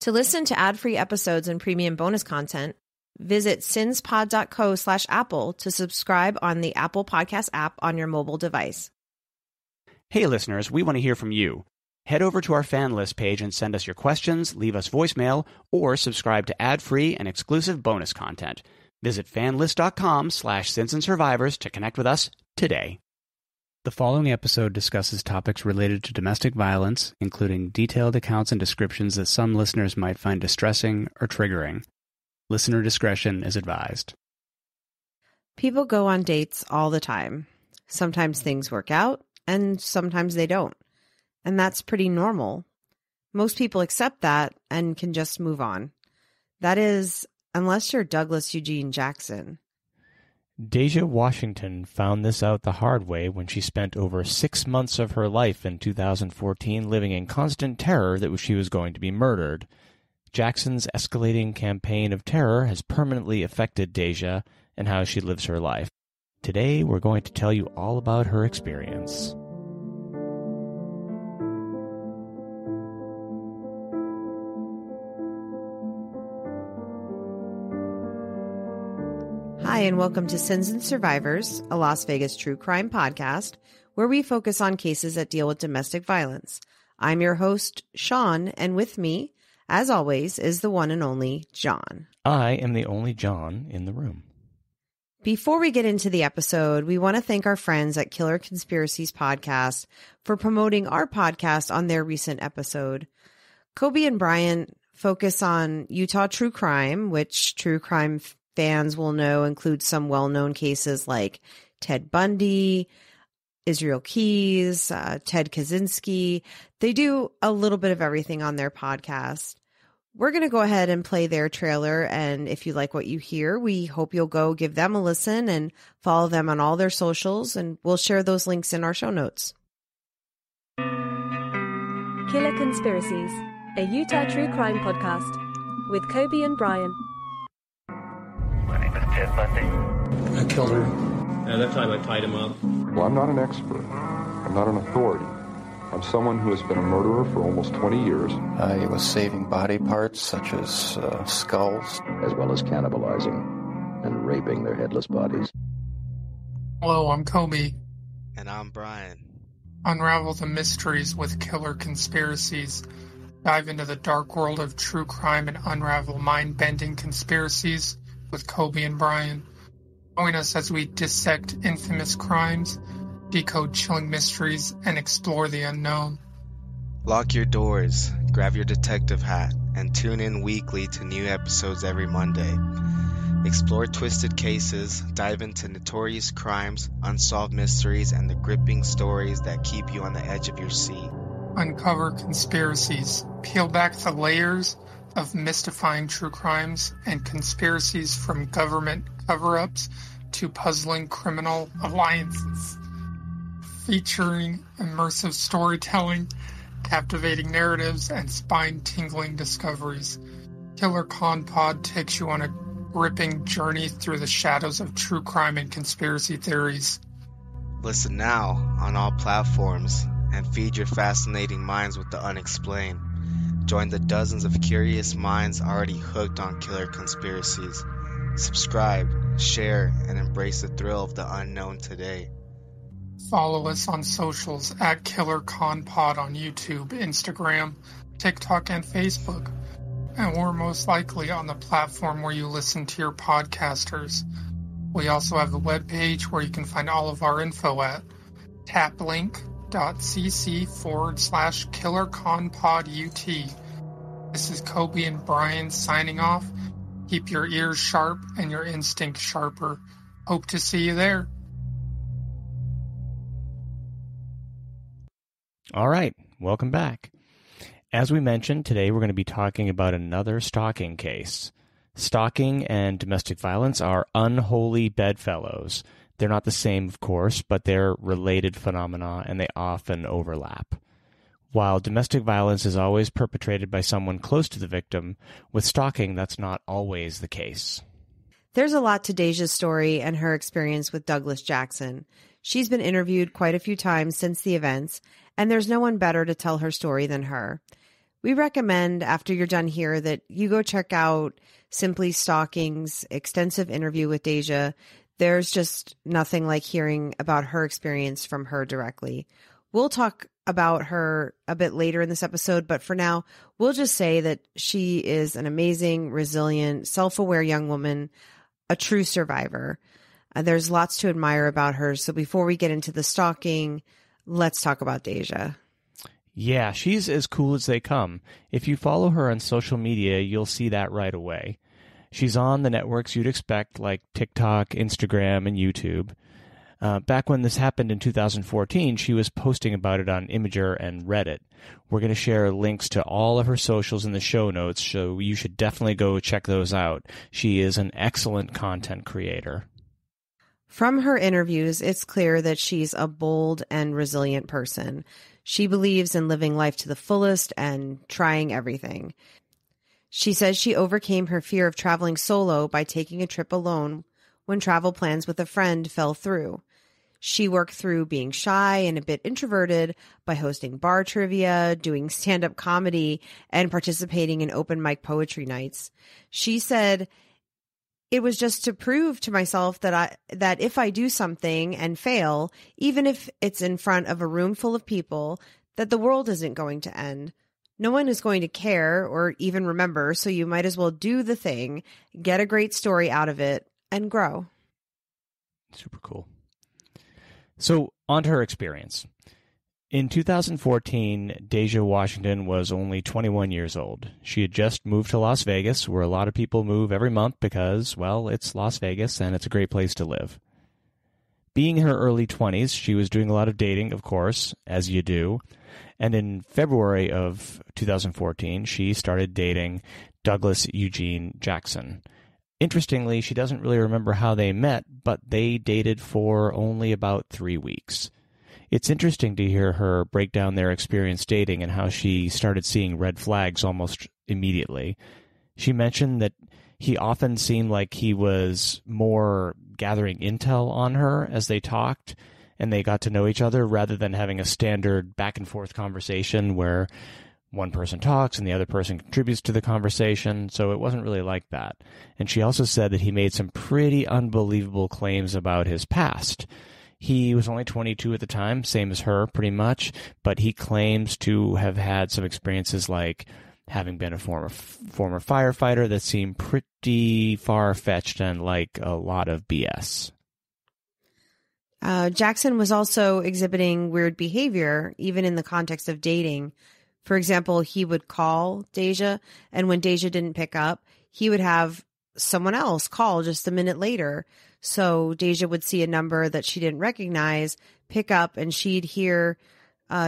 To listen to ad-free episodes and premium bonus content, visit sinspod.co/Apple to subscribe on the Apple Podcast app on your mobile device. Hey listeners, we want to hear from you. Head over to our Fanlist page and send us your questions, leave us voicemail, or subscribe to ad-free and exclusive bonus content. Visit fanlist.com/sinsandsurvivors to connect with us today. The following episode discusses topics related to domestic violence, including detailed accounts and descriptions that some listeners might find distressing or triggering. Listener discretion is advised. People go on dates all the time. Sometimes things work out, and sometimes they don't. And that's pretty normal. Most people accept that and can just move on. That is, unless you're Douglas Eugene Jackson. Dasia Washington found this out the hard way when she spent over 6 months of her life in 2014 living in constant terror that she was going to be murdered. Jackson's escalating campaign of terror has permanently affected Dasia and how she lives her life. Today, we're going to tell you all about her experience. Hi, and welcome to Sins and Survivors, a Las Vegas true crime podcast, where we focus on cases that deal with domestic violence. I'm your host, Sean, and with me, as always, is the one and only John. I am the only John in the room. Before we get into the episode, we want to thank our friends at Killer Conspiracies Podcast for promoting our podcast on their recent episode. Kobe and Brian focus on Utah true crime, which true crime fans will know includes some well-known cases like Ted Bundy, Israel Keys, Ted Kaczynski. They do a little bit of everything on their podcast. We're going to go ahead and play their trailer, and if you like what you hear, we hope you'll go give them a listen and follow them on all their socials, and we'll share those links in our show notes. Killer Conspiracies, a Utah true crime podcast with Kobe and Brian. My name is Ted Bundy. I killed her. At that time, I tied him up. Well, I'm not an expert. I'm not an authority. I'm someone who has been a murderer for almost 20 years. I was saving body parts such as skulls. As well as cannibalizing and raping their headless bodies. Hello, I'm Kobe. And I'm Brian. Unravel the mysteries with Killer Conspiracies. Dive into the dark world of true crime and unravel mind-bending conspiracies with Kobe and Brian. Join us as we dissect infamous crimes, decode chilling mysteries, and explore the unknown. Lock your doors, grab your detective hat, and tune in weekly to new episodes every Monday. Explore twisted cases, dive into notorious crimes, unsolved mysteries, and the gripping stories that keep you on the edge of your seat. Uncover conspiracies, peel back the layers of mystifying true crimes and conspiracies, from government cover-ups to puzzling criminal alliances. Featuring immersive storytelling, captivating narratives, and spine-tingling discoveries, Killer Con Pod takes you on a gripping journey through the shadows of true crime and conspiracy theories. Listen now on all platforms and feed your fascinating minds with the unexplained. Join the dozens of curious minds already hooked on Killer Conspiracies. Subscribe, share, and embrace the thrill of the unknown today. Follow us on socials at Killer Con Pod on YouTube, Instagram, TikTok, and Facebook. And we're most likely on the platform where you listen to your podcasters. We also have a webpage where you can find all of our info at taplink.cc/KillerConPodUT. This is Kobe and Brian signing off. Keep your ears sharp and your instinct sharper. Hope to see you there. All right, welcome back. As we mentioned, today we're going to be talking about another stalking case. Stalking and domestic violence are unholy bedfellows. They're not the same, of course, but they're related phenomena, and they often overlap. While domestic violence is always perpetrated by someone close to the victim, with stalking, that's not always the case. There's a lot to Dasia's story and her experience with Douglas Jackson. She's been interviewed quite a few times since the events, and there's no one better to tell her story than her. We recommend after you're done here that you go check out Simply Stalking's extensive interview with Dasia. There's just nothing like hearing about her experience from her directly. We'll talk about her a bit later in this episode, but for now, we'll just say that she is an amazing, resilient, self-aware young woman, a true survivor. There's lots to admire about her. So before we get into the stalking, let's talk about Dasia. Yeah, she's as cool as they come. If you follow her on social media, you'll see that right away. She's on the networks you'd expect, like TikTok, Instagram, and YouTube. Back when this happened in 2014, she was posting about it on Imgur and Reddit. We're going to share links to all of her socials in the show notes, so you should definitely go check those out. She is an excellent content creator. From her interviews, it's clear that she's a bold and resilient person. She believes in living life to the fullest and trying everything. She says she overcame her fear of traveling solo by taking a trip alone when travel plans with a friend fell through. She worked through being shy and a bit introverted by hosting bar trivia, doing stand-up comedy, and participating in open mic poetry nights. She said, "It was just to prove to myself that if I do something and fail, even if it's in front of a room full of people, that the world isn't going to end. No one is going to care or even remember, so you might as well do the thing, get a great story out of it, and grow." Super cool. So, on to her experience. In 2014, Dasia Washington was only 21 years old. She had just moved to Las Vegas, where a lot of people move every month because, well, it's Las Vegas and it's a great place to live. Being in her early 20s, she was doing a lot of dating, of course, as you do. And in February of 2014, she started dating Douglas Eugene Jackson. Interestingly, she doesn't really remember how they met, but they dated for only about 3 weeks. It's interesting to hear her break down their experience dating and how she started seeing red flags almost immediately. She mentioned that he often seemed like he was more gathering intel on her as they talked and they got to know each other rather than having a standard back and forth conversation where one person talks and the other person contributes to the conversation, so it wasn't really like that. And she also said that he made some pretty unbelievable claims about his past. He was only 22 at the time, same as her pretty much, but he claims to have had some experiences like having been a former firefighter that seemed pretty far-fetched and like a lot of BS. Jackson was also exhibiting weird behavior, even in the context of dating. For example, he would call Dasia, and when Dasia didn't pick up, he would have someone else call just a minute later. So Dasia would see a number that she didn't recognize, pick up, and she'd hear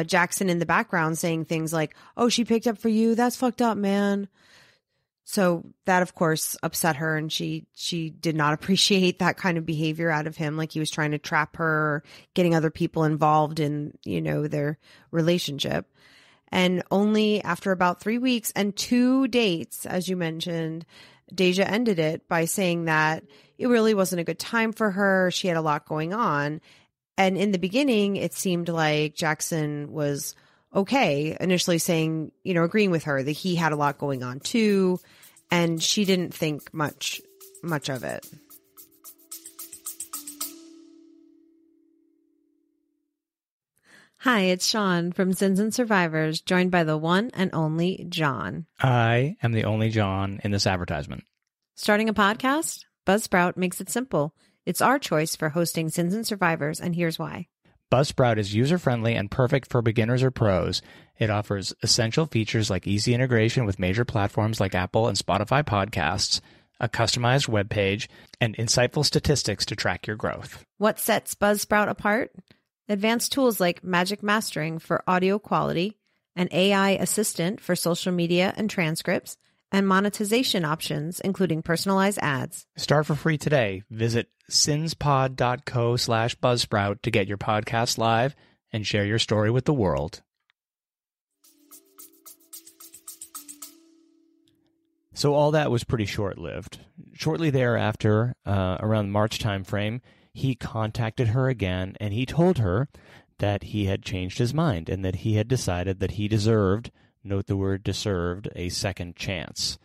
Jackson in the background saying things like, "Oh, she picked up for you? That's fucked up, man." So that, of course, upset her, and she did not appreciate that kind of behavior out of him, like he was trying to trap her, getting other people involved in, their relationship. And only after about 3 weeks and 2 dates, as you mentioned, Dasia ended it by saying that it really wasn't a good time for her. She had a lot going on. And in the beginning, it seemed like Jackson was okay, initially saying, agreeing with her that he had a lot going on too. And she didn't think much of it. Hi, it's Sean from Sins and Survivors, joined by the one and only John. I am the only John in this advertisement. Starting a podcast? Buzzsprout makes it simple. It's our choice for hosting Sins and Survivors, and here's why. Buzzsprout is user-friendly and perfect for beginners or pros. It offers essential features like easy integration with major platforms like Apple and Spotify podcasts, a customized web page, and insightful statistics to track your growth. What sets Buzzsprout apart? Advanced tools like Magic Mastering for audio quality, an AI assistant for social media and transcripts, and monetization options, including personalized ads. Start for free today. Visit sinspod.co/Buzzsprout to get your podcast live and share your story with the world. So all that was pretty short-lived. Shortly thereafter, around the March timeframe, he contacted her again, and he told her that he had changed his mind and that he had decided that he deserved note the word deserved, a second chance.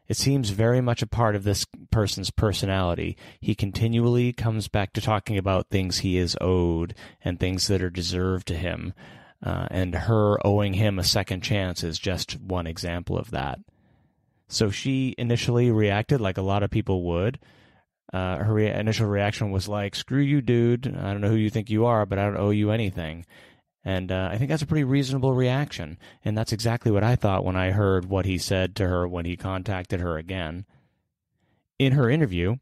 It seems very much a part of this person's personality. He continually comes back to talking about things he is owed and things that are deserved to him. And her owing him a second chance is just one example of that. So she initially reacted like a lot of people would. Her initial reaction was like, screw you, dude. I don't know who you think you are, but I don't owe you anything. And I think that's a pretty reasonable reaction. And that's exactly what I thought when I heard what he said to her when he contacted her again. In her interview,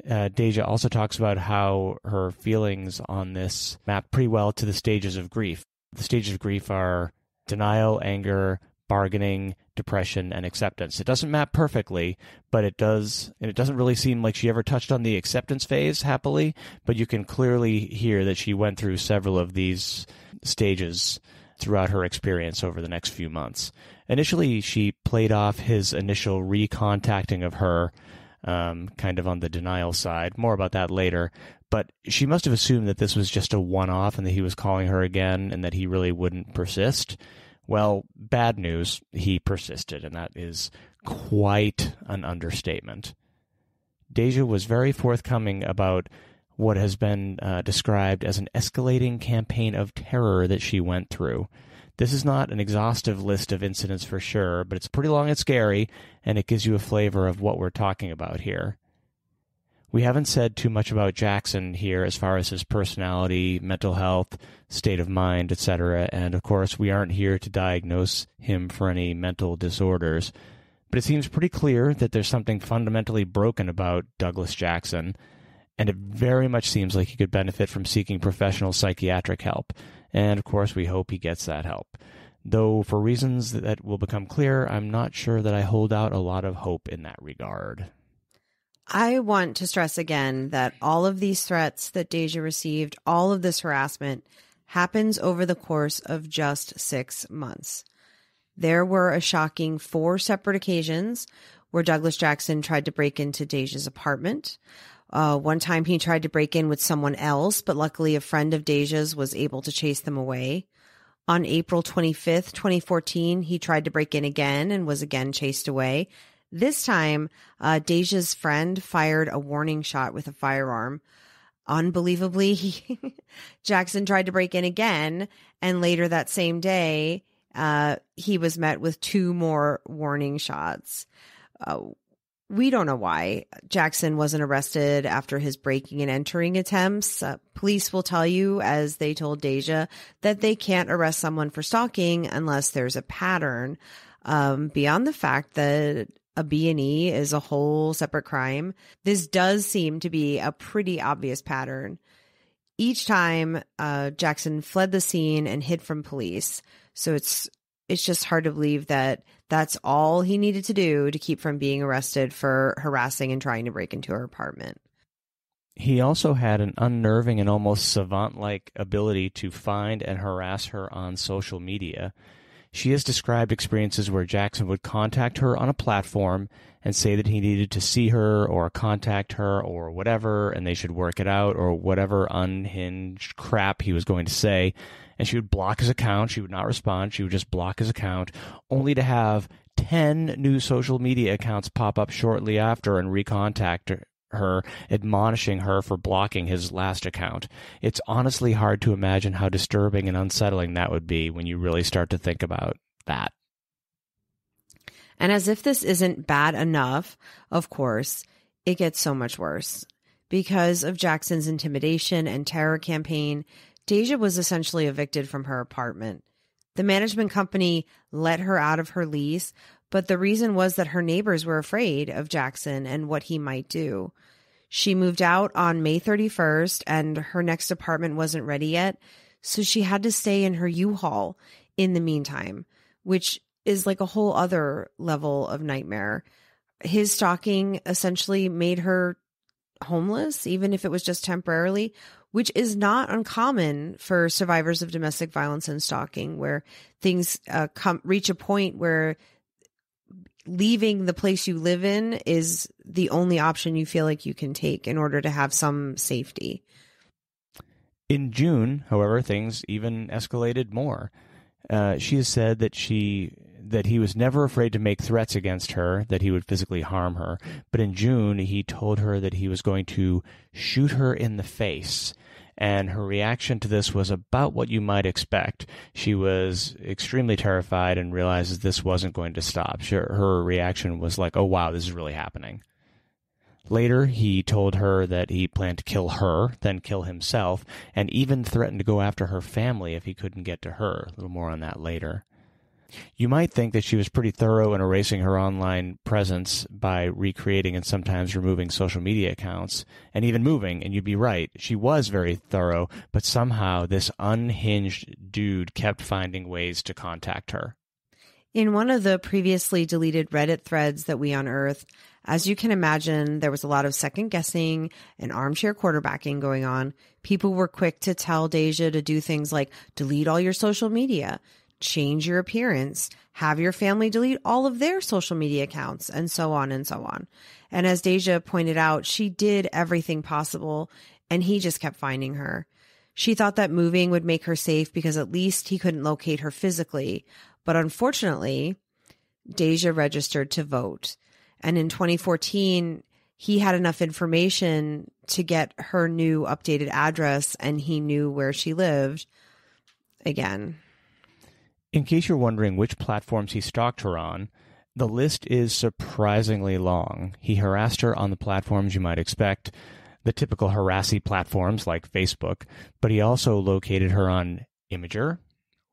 Dasia also talks about how her feelings on this map pretty well to the stages of grief. The stages of grief are denial, anger, bargaining, depression, and acceptance. It doesn't map perfectly, but it does, and it doesn't really seem like she ever touched on the acceptance phase happily, but you can clearly hear that she went through several of these stages throughout her experience over the next few months. Initially, she played off his initial recontacting of her, kind of on the denial side. More about that later. But she must have assumed that this was just a one-off and that he was calling her again and that he really wouldn't persist. Well, bad news, he persisted, and that is quite an understatement. Dasia was very forthcoming about what has been described as an escalating campaign of terror that she went through. This is not an exhaustive list of incidents for sure, but it's pretty long and scary, and it gives you a flavor of what we're talking about here. We haven't said too much about Jackson here as far as his personality, mental health, state of mind, etc., and of course we aren't here to diagnose him for any mental disorders, but it seems pretty clear that there's something fundamentally broken about Douglas Jackson, and it very much seems like he could benefit from seeking professional psychiatric help, and of course we hope he gets that help. Though for reasons that will become clear, I'm not sure that I hold out a lot of hope in that regard. I want to stress again that all of these threats that Dasia received, all of this harassment, happens over the course of just 6 months. There were a shocking 4 separate occasions where Douglas Jackson tried to break into Dasia's apartment. One time he tried to break in with someone else, but luckily a friend of Dasia's was able to chase them away. On April 25th, 2014, he tried to break in again and was again chased away. This time, Dasia's friend fired a warning shot with a firearm. Unbelievably, Jackson tried to break in again, and later that same day, he was met with 2 more warning shots. We don't know why Jackson wasn't arrested after his breaking and entering attempts. Police will tell you, as they told Dasia, that they can't arrest someone for stalking unless there's a pattern. Beyond the fact that a B&E is a whole separate crime, this does seem to be a pretty obvious pattern. Each time Jackson fled the scene and hid from police. So it's just hard to believe that that's all he needed to do to keep from being arrested for harassing and trying to break into her apartment. He also had an unnerving and almost savant-like ability to find and harass her on social media. She has described experiences where Jackson would contact her on a platform and say that he needed to see her or contact her or whatever, and they should work it out, or whatever unhinged crap he was going to say. And she would block his account. She would not respond. She would just block his account, only to have 10 new social media accounts pop up shortly after and recontact her, admonishing her for blocking his last account. It's honestly hard to imagine how disturbing and unsettling that would be when you really start to think about that. And as if this isn't bad enough, of course, it gets so much worse. Because of Jackson's intimidation and terror campaign, Dasia was essentially evicted from her apartment. The management company let her out of her lease, but the reason was that her neighbors were afraid of Jackson and what he might do. She moved out on May 31st, and her next apartment wasn't ready yet, so she had to stay in her U-Haul in the meantime, which is like a whole other level of nightmare. His stalking essentially made her homeless, even if it was just temporarily, which is not uncommon for survivors of domestic violence and stalking, where things reach a point where leaving the place you live in is the only option you feel like you can take in order to have some safety. In June, however, things even escalated more. She has said that that he was never afraid to make threats against her, that he would physically harm her. But in June, he told her that he was going to shoot her in the face. And her reaction to this was about what you might expect. She was extremely terrified and realizes this wasn't going to stop. Her reaction was like, oh, wow, this is really happening. Later, he told her that he planned to kill her, then kill himself, and even threatened to go after her family if he couldn't get to her. A little more on that later. You might think that she was pretty thorough in erasing her online presence by recreating and sometimes removing social media accounts, and even moving, and you'd be right. She was very thorough, but somehow this unhinged dude kept finding ways to contact her. In one of the previously deleted Reddit threads that we unearthed, as you can imagine, there was a lot of second guessing and armchair quarterbacking going on. People were quick to tell Dasia to do things like delete all your social media, change your appearance, have your family delete all of their social media accounts, and so on and so on. And as Dasia pointed out, she did everything possible, and he just kept finding her. She thought that moving would make her safe because at least he couldn't locate her physically. But unfortunately, Dasia registered to vote. And in 2014, he had enough information to get her new updated address, and he knew where she lived again. In case you're wondering which platforms he stalked her on, the list is surprisingly long. He harassed her on the platforms you might expect, the typical harassy platforms like Facebook, but he also located her on Imgur,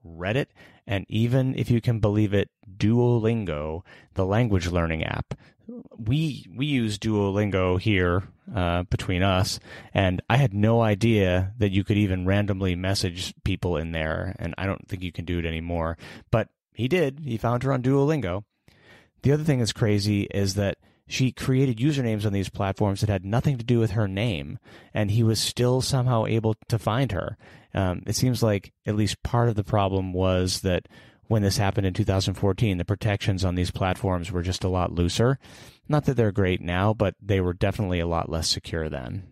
Reddit, and even, if you can believe it, Duolingo, the language learning app. We use Duolingo here between us, and I had no idea that you could even randomly message people in there, and I don't think you can do it anymore. But he did. He found her on Duolingo. The other thing that's crazy is that she created usernames on these platforms that had nothing to do with her name, and he was still somehow able to find her. It seems like at least part of the problem was that when this happened in 2014, the protections on these platforms were just a lot looser. Not that they're great now, but they were definitely a lot less secure then.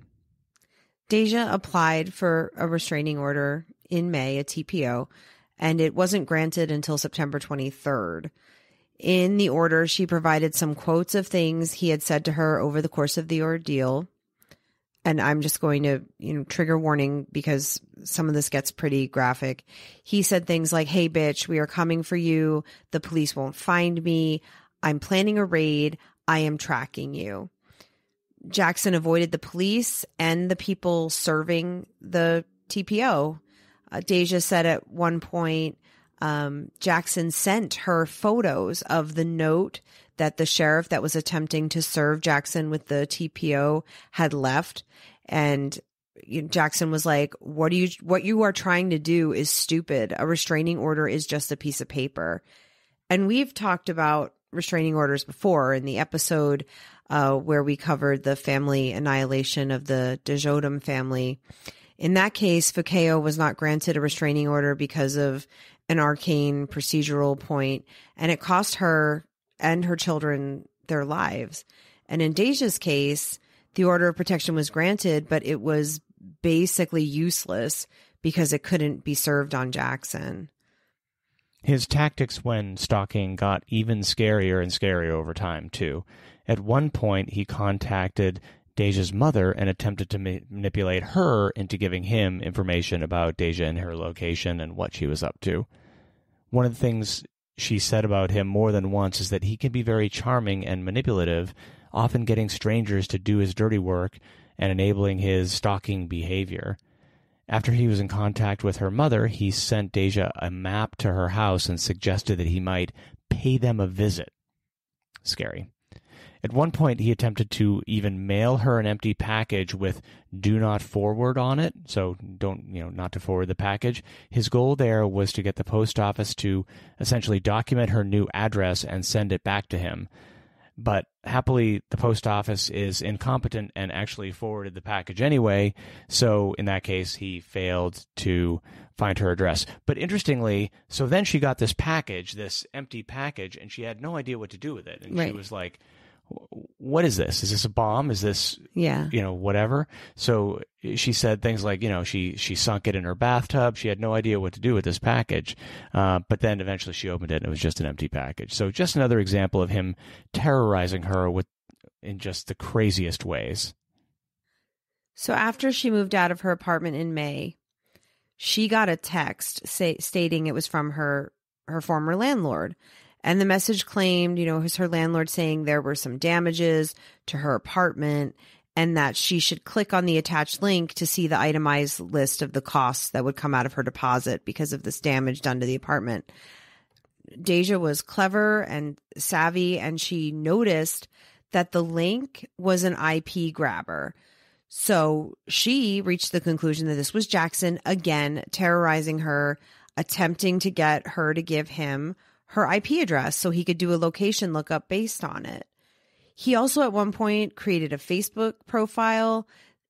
Dasia applied for a restraining order in May, a TPO, and it wasn't granted until September 23rd. In the order, she provided some quotes of things he had said to her over the course of the ordeal. And I'm just going to, trigger warning because some of this gets pretty graphic. He said things like, "Hey, bitch, we are coming for you. The police won't find me. I'm planning a raid. I am tracking you." Jackson avoided the police and the people serving the TPO. Dasia said at one point, Jackson sent her photos of the note that the sheriff that was attempting to serve Jackson with the TPO had left. And Jackson was like, what you are trying to do is stupid. A restraining order is just a piece of paper. And we've talked about restraining orders before in the episode where we covered the family annihilation of the Desjodum family. In that case, Fakeo was not granted a restraining order because of an arcane procedural point, and it cost her and her children their lives. And in Dasia's case, the order of protection was granted, but it was basically useless because it couldn't be served on Jackson. His tactics when stalking got even scarier and scarier over time, too. At one point, he contacted Dasia's mother and attempted to manipulate her into giving him information about Dasia and her location and what she was up to. One of the things she said about him more than once is that he can be very charming and manipulative, often getting strangers to do his dirty work and enabling his stalking behavior. After he was in contact with her mother, he sent Dasia a map to her house and suggested that he might pay them a visit. Scary. At one point, he attempted to even mail her an empty package with "do not forward" on it, so not to forward the package. His goal there was to get the post office to essentially document her new address and send it back to him. But happily, the post office is incompetent and actually forwarded the package anyway, so in that case, he failed to find her address. But interestingly, so then she got this package, this empty package, and she had no idea what to do with it. And Right. She was like, what is this? Is this a bomb? Is this, whatever? So she said things like, she sunk it in her bathtub. She had no idea what to do with this package. But then eventually she opened it and it was just an empty package. So just another example of him terrorizing her in just the craziest ways. So after she moved out of her apartment in May, she got a text stating it was from her former landlord. And the message claimed, it was her landlord saying there were some damages to her apartment and that she should click on the attached link to see the itemized list of the costs that would come out of her deposit because of this damage done to the apartment. Dasia was clever and savvy, and she noticed that the link was an IP grabber. So she reached the conclusion that this was Jackson, again, terrorizing her, attempting to get her to give him her IP address so he could do a location lookup based on it. He also at one point created a Facebook profile.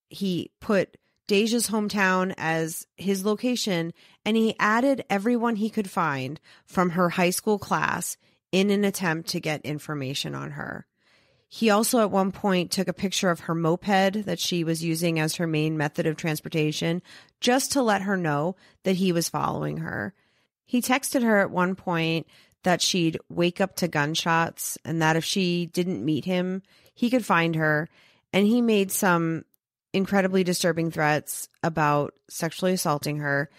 He put Dasia's hometown as his location, and he added everyone he could find from her high school class in an attempt to get information on her. He also at one point took a picture of her moped that she was using as her main method of transportation just to let her know that he was following her. He texted her at one point that she'd wake up to gunshots and that if she didn't meet him, he could find her. And he made some incredibly disturbing threats about sexually assaulting her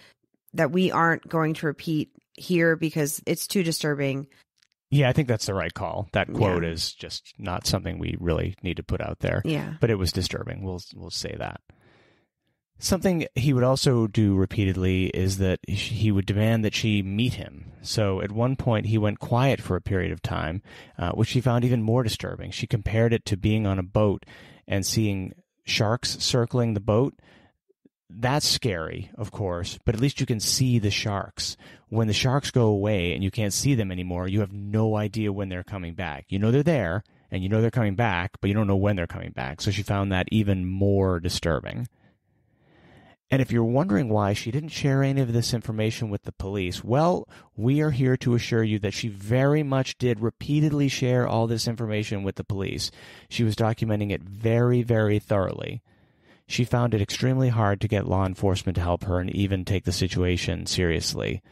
that we aren't going to repeat here because it's too disturbing. Yeah, I think that's the right call. That quote is just not something we really need to put out there. Yeah. But it was disturbing. We'll say that. Something he would also do repeatedly is that he would demand that she meet him. So at one point, he went quiet for a period of time, which she found even more disturbing. She compared it to being on a boat and seeing sharks circling the boat. That's scary, of course, but at least you can see the sharks. When the sharks go away and you can't see them anymore, you have no idea when they're coming back. You know they're there, and you know they're coming back, but you don't know when they're coming back. So she found that even more disturbing. And if you're wondering why she didn't share any of this information with the police, well, we are here to assure you that she very much did repeatedly share all this information with the police. She was documenting it very, very thoroughly. She found it extremely hard to get law enforcement to help her and even take the situation seriously.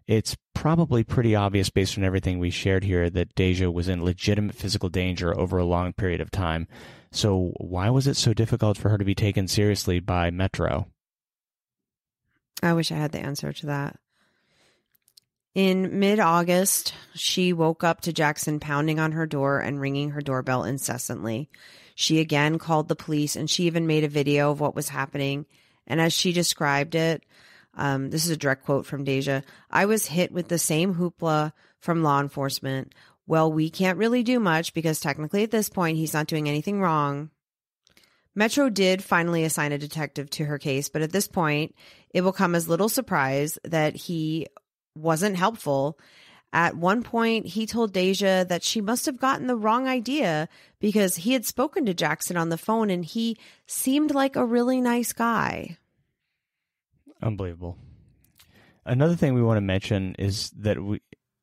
It's probably pretty obvious based on everything we shared here that Dasia was in legitimate physical danger over a long period of time. So why was it so difficult for her to be taken seriously by Metro? I wish I had the answer to that. In mid-August, she woke up to Jackson pounding on her door and ringing her doorbell incessantly. She again called the police, and she even made a video of what was happening. And as she described it, this is a direct quote from Dasia, "I was hit with the same hoopla from law enforcement. Well, we can't really do much because technically at this point, he's not doing anything wrong." Metro did finally assign a detective to her case, but at this point, it will come as little surprise that he wasn't helpful. At one point, he told Dasia that she must have gotten the wrong idea because he had spoken to Jackson on the phone and he seemed like a really nice guy. Unbelievable. Another thing we want to mention is that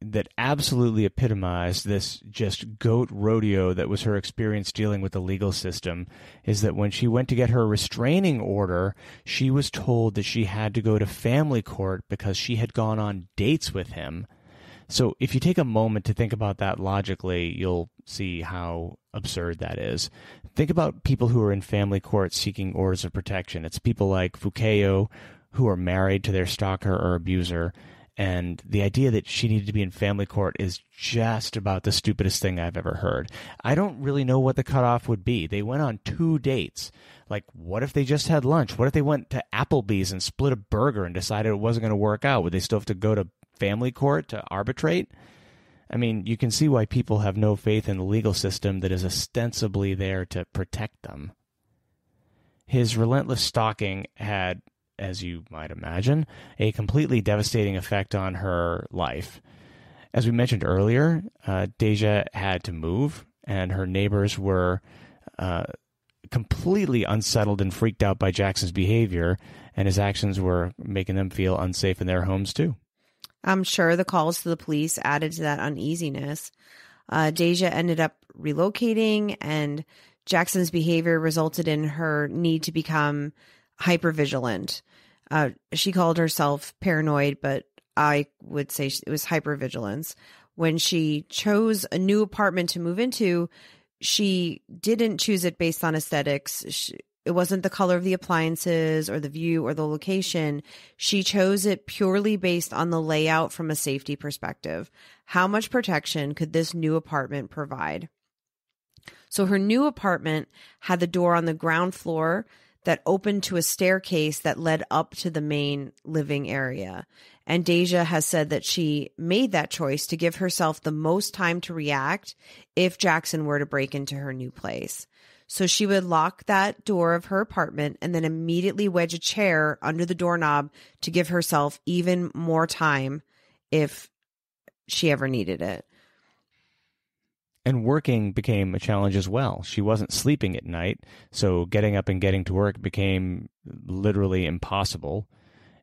that absolutely epitomized this just goat rodeo that was her experience dealing with the legal system is that when she went to get her restraining order, she was told that she had to go to family court because she had gone on dates with him. So if you take a moment to think about that logically, you'll see how absurd that is. Think about people who are in family court seeking orders of protection. It's people like Fukeo who are married to their stalker or abuser. And the idea that she needed to be in family court is just about the stupidest thing I've ever heard. I don't really know what the cutoff would be. They went on 2 dates. Like, what if they just had lunch? What if they went to Applebee's and split a burger and decided it wasn't going to work out? Would they still have to go to family court to arbitrate? I mean, you can see why people have no faith in the legal system that is ostensibly there to protect them. His relentless stalking had, as you might imagine, a completely devastating effect on her life. As we mentioned earlier, Dasia had to move, and her neighbors were completely unsettled and freaked out by Jackson's behavior, and his actions were making them feel unsafe in their homes too. I'm sure the calls to the police added to that uneasiness. Dasia ended up relocating, and Jackson's behavior resulted in her need to become hypervigilant. She called herself paranoid, but I would say it was hypervigilance. When she chose a new apartment to move into, she didn't choose it based on aesthetics. It wasn't the color of the appliances or the view or the location. She chose it purely based on the layout from a safety perspective. How much protection could this new apartment provide? So her new apartment had the door on the ground floor that opened to a staircase that led up to the main living area. And Dasia has said that she made that choice to give herself the most time to react if Jackson were to break into her new place. So she would lock that door of her apartment and then immediately wedge a chair under the doorknob to give herself even more time if she ever needed it. And working became a challenge as well. She wasn't sleeping at night, so getting up and getting to work became literally impossible.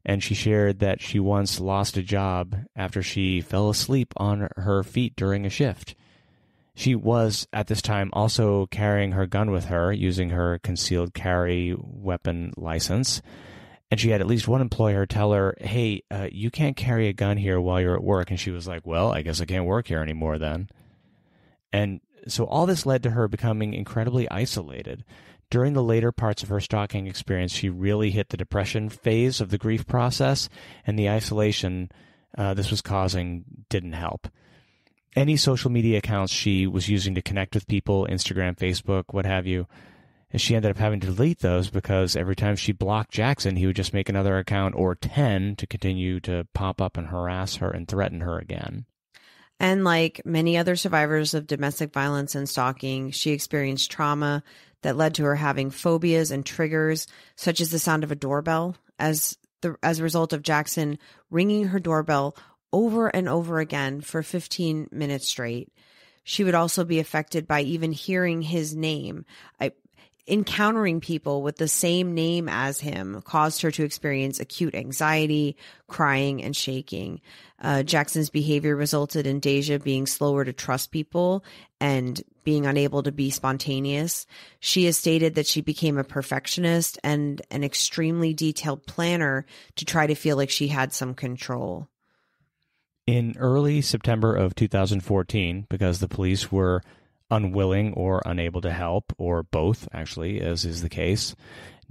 And she shared that she once lost a job after she fell asleep on her feet during a shift. She was, at this time, also carrying her gun with her, using her concealed carry weapon license. And she had at least one employer tell her, hey, you can't carry a gun here while you're at work. And she was like, well, I guess I can't work here anymore then. And so all this led to her becoming incredibly isolated. During the later parts of her stalking experience, she really hit the depression phase of the grief process, and the isolation this was causing didn't help. Any social media accounts she was using to connect with people, Instagram, Facebook, what have you, and she ended up having to delete those because every time she blocked Jackson, he would just make another account or 10 to continue to pop up and harass her and threaten her again. And like many other survivors of domestic violence and stalking, she experienced trauma that led to her having phobias and triggers, such as the sound of a doorbell, as a result of Jackson ringing her doorbell over and over again for 15 minutes straight. She would also be affected by even hearing his name. Encountering people with the same name as him caused her to experience acute anxiety, crying, and shaking. Jackson's behavior resulted in Dasia being slower to trust people and being unable to be spontaneous. She has stated that she became a perfectionist and an extremely detailed planner to try to feel like she had some control. In early September of 2014, because the police were unwilling or unable to help, or both, actually, as is the case,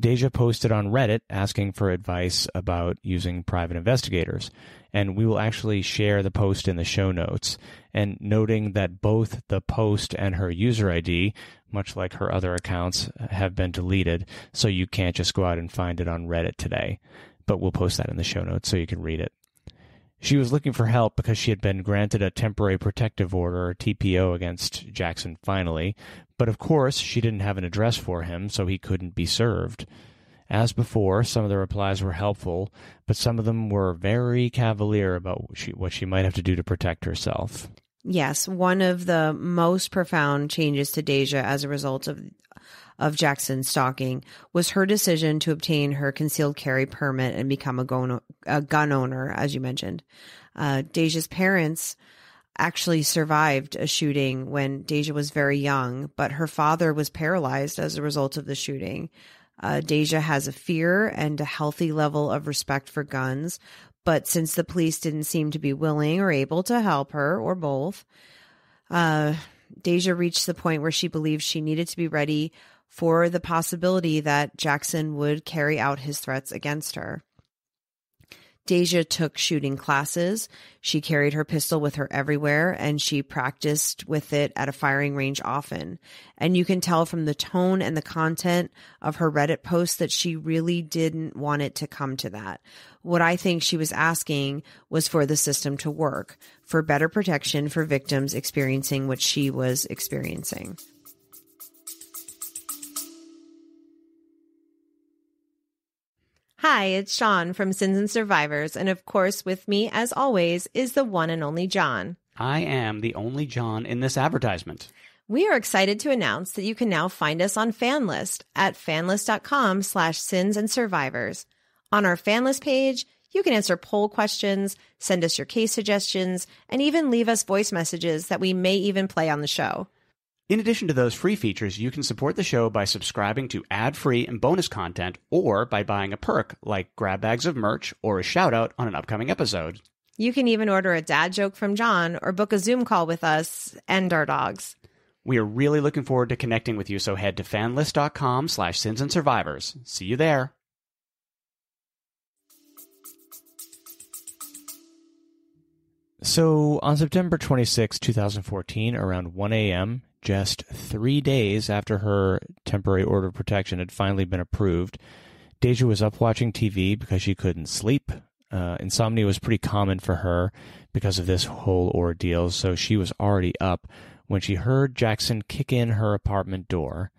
Dasia posted on Reddit asking for advice about using private investigators. And we will actually share the post in the show notes, and noting that both the post and her user ID, much like her other accounts, have been deleted, so you can't just go out and find it on Reddit today. But we'll post that in the show notes so you can read it. She was looking for help because she had been granted a temporary protective order, or TPO, against Jackson finally, but of course she didn't have an address for him, so he couldn't be served. As before, some of the replies were helpful, but some of them were very cavalier about what she might have to do to protect herself. Yes, one of the most profound changes to Dasia as a result of Jackson's stalking was her decision to obtain her concealed carry permit and become a gun owner, as you mentioned. Dasia's parents actually survived a shooting when Dasia was very young, but her father was paralyzed as a result of the shooting. Dasia has a fear and a healthy level of respect for guns, but since the police didn't seem to be willing or able to help her, or both, Dasia reached the point where she believed she needed to be ready for the possibility that Jackson would carry out his threats against her. Dasia took shooting classes. She carried her pistol with her everywhere, and she practiced with it at a firing range often. And you can tell from the tone and the content of her Reddit posts that she really didn't want it to come to that. What I think she was asking was for the system to work, for better protection for victims experiencing what she was experiencing. Hi, it's Sean from Sins and Survivors, and of course with me, as always, is the one and only John. I am the only John in this advertisement. We are excited to announce that you can now find us on Fanlist at fanlist.com/sins and survivors. On our Fanlist page, You can answer poll questions, send us your case suggestions, and even leave us voice messages that we may even play on the show. In addition to those free features, you can support the show by subscribing to ad-free and bonus content, or by buying a perk like grab bags of merch or a shout-out on an upcoming episode. You can even order a dad joke from John or book a Zoom call with us and our dogs. We are really looking forward to connecting with you, so head to fanlist.com/sinsandsurvivors. See you there. So, on September 26, 2014, around 1 a.m., just 3 days after her temporary order of protection had finally been approved, Dasia was up watching TV because she couldn't sleep. Insomnia was pretty common for her because of this whole ordeal, so she was already up when she heard Jackson kick in her apartment door.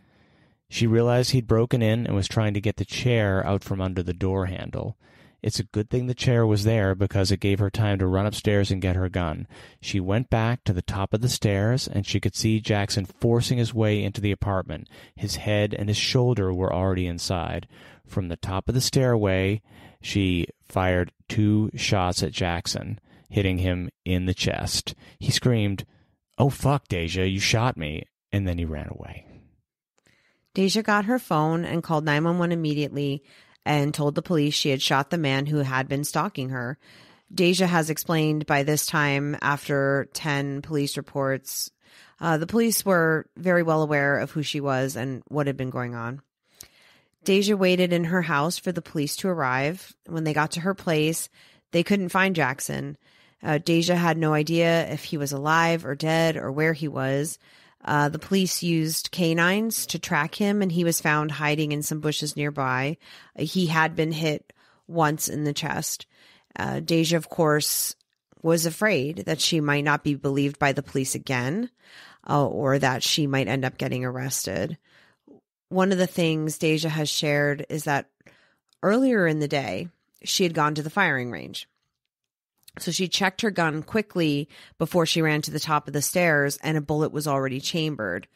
She realized he'd broken in and was trying to get the chair out from under the door handle. It's a good thing the chair was there because it gave her time to run upstairs and get her gun. She went back to the top of the stairs, and she could see Jackson forcing his way into the apartment. His head and his shoulder were already inside. From the top of the stairway, she fired 2 shots at Jackson, hitting him in the chest. He screamed, "Oh, fuck, Dasia, you shot me," and then he ran away. Dasia got her phone and called 911 immediately and told the police she had shot the man who had been stalking her. Dasia has explained by this time, after 10 police reports, the police were very well aware of who she was and what had been going on. Dasia waited in her house for the police to arrive. When they got to her place, they couldn't find Jackson. Dasia had no idea if he was alive or dead or where he was. The police used canines to track him, and he was found hiding in some bushes nearby. He had been hit once in the chest. Dasia, of course, was afraid that she might not be believed by the police again, or that she might end up getting arrested. One of the things Dasia has shared is that earlier in the day, she had gone to the firing range. So she checked her gun quickly before she ran to the top of the stairs, and a bullet was already chambered.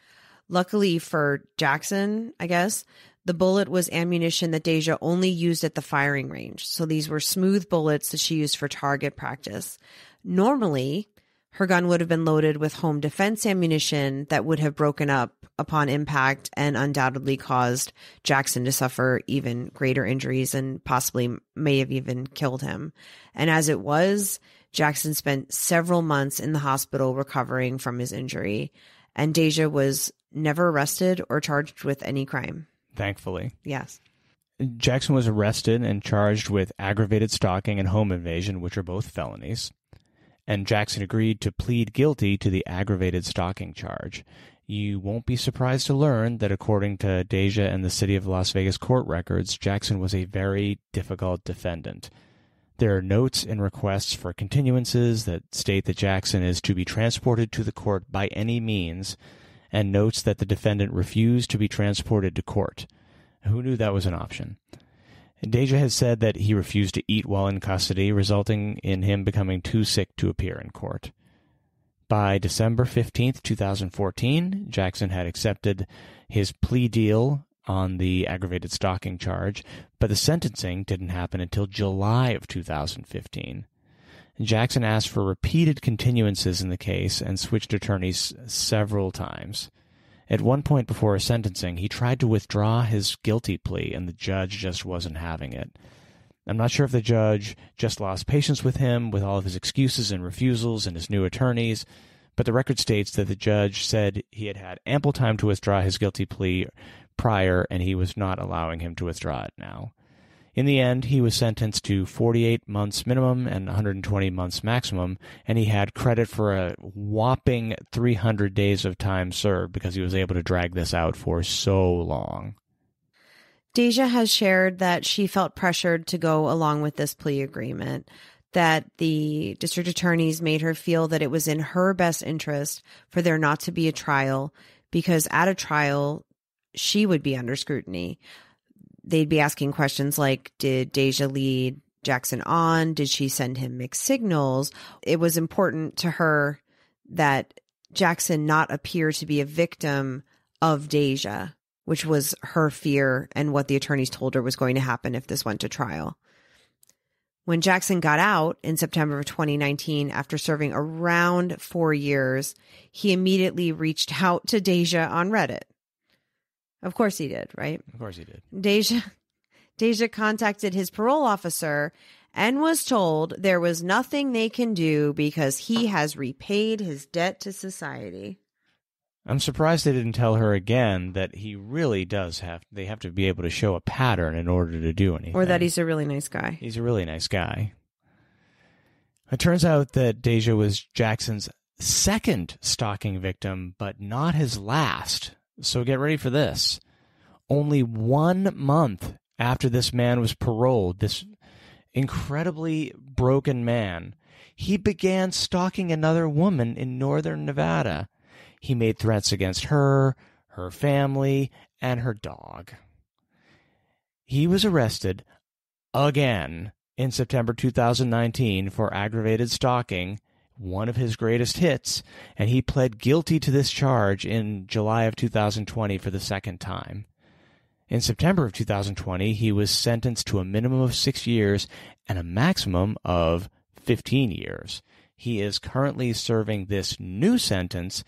Luckily for Jackson, I guess, the bullet was ammunition that Dasia only used at the firing range. So these were smooth bullets that she used for target practice. Normally, her gun would have been loaded with home defense ammunition that would have broken up upon impact and undoubtedly caused Jackson to suffer even greater injuries and possibly may have even killed him. And as it was, Jackson spent several months in the hospital recovering from his injury, and Dasia was never arrested or charged with any crime. Thankfully. Yes. Jackson was arrested and charged with aggravated stalking and home invasion, which are both felonies. And Jackson agreed to plead guilty to the aggravated stalking charge. You won't be surprised to learn that according to Dasia and the City of Las Vegas court records, Jackson was a very difficult defendant. There are notes and requests for continuances that state that Jackson is to be transported to the court by any means, and notes that the defendant refused to be transported to court. Who knew that was an option? Dasia has said that he refused to eat while in custody, resulting in him becoming too sick to appear in court. By December 15th, 2014, Jackson had accepted his plea deal on the aggravated stalking charge, but the sentencing didn't happen until July of 2015. Jackson asked for repeated continuances in the case and switched attorneys several times. At one point before his sentencing, he tried to withdraw his guilty plea, and the judge just wasn't having it. I'm not sure if the judge just lost patience with him, with all of his excuses and refusals and his new attorneys, but the record states that the judge said he had had ample time to withdraw his guilty plea prior, and he was not allowing him to withdraw it now. In the end, he was sentenced to 48 months minimum and 120 months maximum, and he had credit for a whopping 300 days of time served because he was able to drag this out for so long. Dasia has shared that she felt pressured to go along with this plea agreement, that the district attorneys made her feel that it was in her best interest for there not to be a trial, because at a trial, she would be under scrutiny. They'd be asking questions like, did Dasia lead Jackson on? Did she send him mixed signals? It was important to her that Jackson not appear to be a victim of Dasia, which was her fear and what the attorneys told her was going to happen if this went to trial. When Jackson got out in September of 2019 after serving around 4 years, he immediately reached out to Dasia on Reddit. Of course he did, right? Of course he did. Dasia contacted his parole officer and was told there was nothing they can do because he has repaid his debt to society. I'm surprised they didn't tell her again that he really does they have to be able to show a pattern in order to do anything. Or that he's a really nice guy. He's a really nice guy. It turns out that Dasia was Jackson's second stalking victim, but not his last. So get ready for this. Only 1 month after this man was paroled, this incredibly broken man, he began stalking another woman in northern Nevada. He made threats against her, her family, and her dog. He was arrested again in September 2019 for aggravated stalking, one of his greatest hits, and he pled guilty to this charge in July of 2020 for the second time. In September of 2020, he was sentenced to a minimum of 6 years and a maximum of 15 years. He is currently serving this new sentence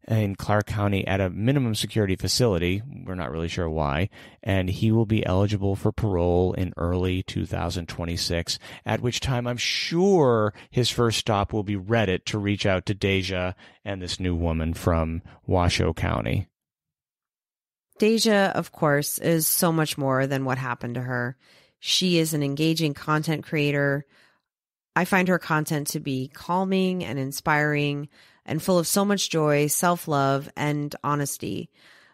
in Clark County at a minimum security facility. We're not really sure why. And he will be eligible for parole in early 2026, at which time I'm sure his first stop will be Reddit to reach out to Dasia and this new woman from Washoe County. Dasia, of course, is so much more than what happened to her. She is an engaging content creator. I find her content to be calming and inspiring and full of so much joy, self-love, and honesty.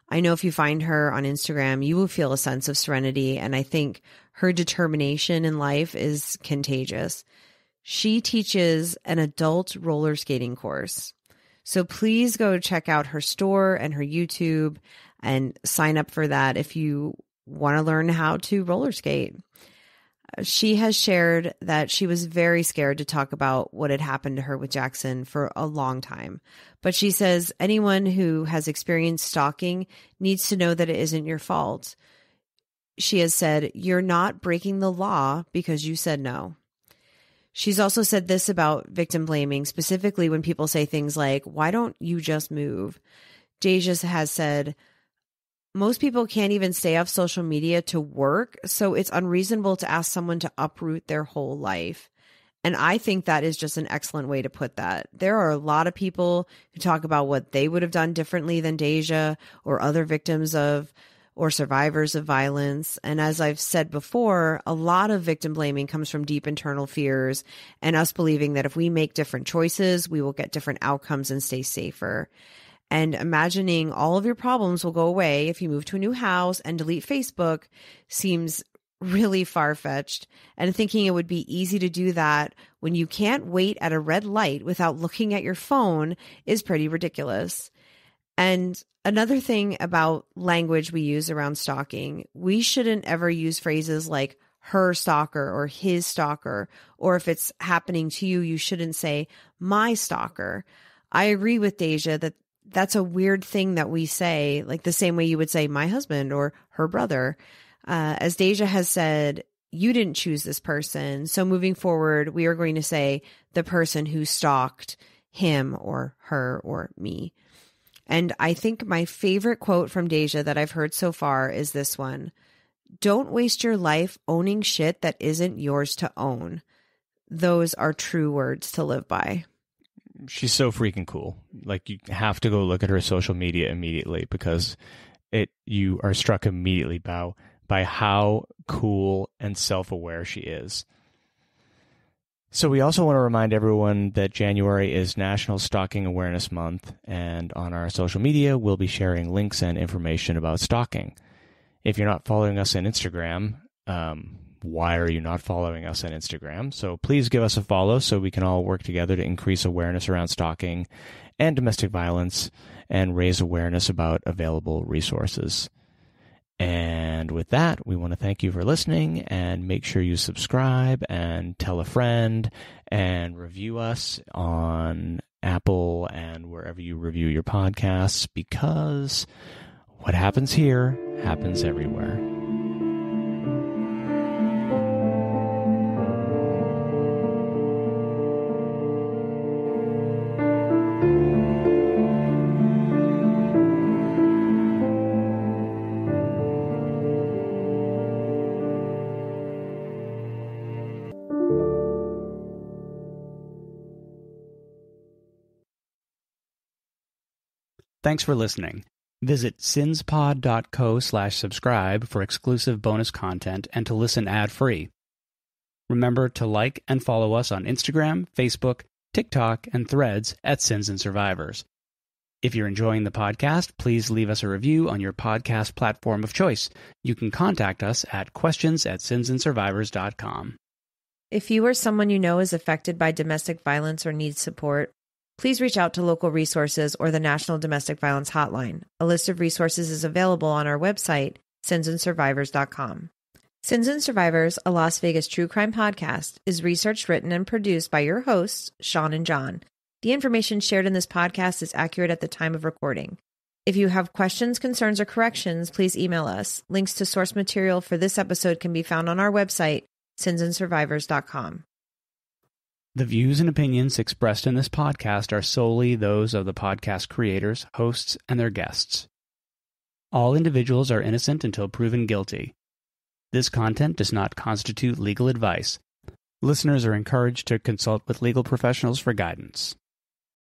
I know if you find her on Instagram, you will feel a sense of serenity, and I think her determination in life is contagious. She teaches an adult roller skating course. So please go check out her store and her YouTube and sign up for that if you want to learn how to roller skate. She has shared that she was very scared to talk about what had happened to her with Jackson for a long time. But she says anyone who has experienced stalking needs to know that it isn't your fault. She has said, "You're not breaking the law because you said no." She's also said this about victim blaming, specifically when people say things like, "Why don't you just move?" Dasia has said, "Most people can't even stay off social media to work, so it's unreasonable to ask someone to uproot their whole life." And I think that is just an excellent way to put that. There are a lot of people who talk about what they would have done differently than Dasia or other victims of or survivors of violence. And as I've said before, a lot of victim blaming comes from deep internal fears and us believing that if we make different choices, we will get different outcomes and stay safer. And imagining all of your problems will go away if you move to a new house and delete Facebook seems really far-fetched. And thinking it would be easy to do that when you can't wait at a red light without looking at your phone is pretty ridiculous. And another thing about language we use around stalking, we shouldn't ever use phrases like her stalker or his stalker, or if it's happening to you, you shouldn't say my stalker. I agree with Dasia that that's a weird thing that we say, like the same way you would say my husband or her brother. As Dasia has said, you didn't choose this person. So moving forward, we are going to say the person who stalked him or her or me. And I think my favorite quote from Dasia that I've heard so far is this one: "Don't waste your life owning shit that isn't yours to own." Those are true words to live by. She's so freaking cool. Like, you have to go look at her social media immediately because you are struck immediately by how cool and self-aware she is. So we also want to remind everyone that January is National Stalking Awareness Month, and on our social media, we'll be sharing links and information about stalking. If you're not following us on Instagram, why are you not following us on Instagram? So please give us a follow so we can all work together to increase awareness around stalking and domestic violence and raise awareness about available resources. And with that, we want to thank you for listening, and make sure you subscribe and tell a friend and review us on Apple and wherever you review your podcasts, because what happens here happens everywhere. Thanks for listening. Visit sinspod.co/subscribe for exclusive bonus content and to listen ad-free. Remember to like and follow us on Instagram, Facebook, TikTok, and Threads at Sins and Survivors. If you're enjoying the podcast, please leave us a review on your podcast platform of choice. You can contact us at questions@sinsandsurvivors.com. If you or someone you know is affected by domestic violence or needs support, please reach out to local resources or the National Domestic Violence Hotline. A list of resources is available on our website, sinsandsurvivors.com. Sins and Survivors, a Las Vegas true crime podcast, is researched, written, and produced by your hosts, Sean and John. The information shared in this podcast is accurate at the time of recording. If you have questions, concerns, or corrections, please email us. Links to source material for this episode can be found on our website, sinsandsurvivors.com. The views and opinions expressed in this podcast are solely those of the podcast creators, hosts, and their guests. All individuals are innocent until proven guilty. This content does not constitute legal advice. Listeners are encouraged to consult with legal professionals for guidance.